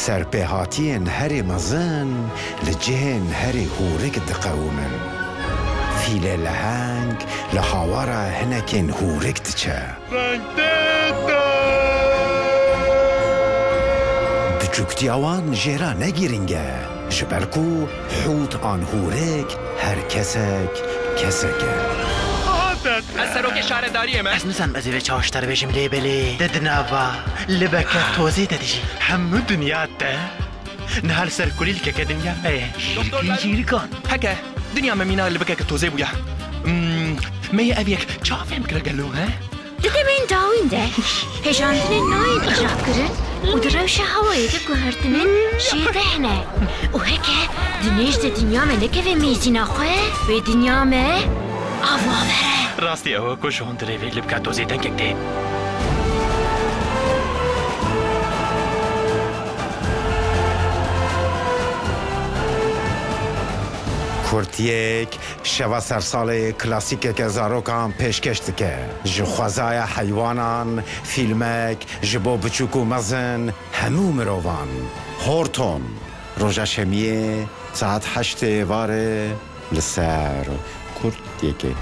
سرپهاتین هری مزن لجهن هری هورک دقومن فیل لهنگ لحوارا هنکن هورک دچه بچوکتی آوان جیرا نگیرینگه جبرکو حوت آن هورک هر کسکه از سروک شهرداریه من از نزن بزیوه چاشتر بشیم لیبلی ددناوا لبکه توزی دادیجی همه دنیا ده نهال سر کلیل که دنیا جیری کن هکه دنیا ممینه لبکه که توزی بویا می اویک چا فهم کرگلو ها؟ دده بین داوین ده هجاندن ناین اجراب کرن و دروش هوایی ده گوهردنن شیده هنه و هکه دنیش ده دنیا ملکه و میزینا خواه و دنیا مه آوا بره راستی اوه کش هون دریوی لبکه توزی دنگک ده کورتیک شوا سرسال کلاسیک که زاروکان پیشکش دکه جخوازای حیوانان فیلمک جبو بچوکو مزن همو مروان هورتون روژا شمیه ساعت 8 واره لسر کورتیکه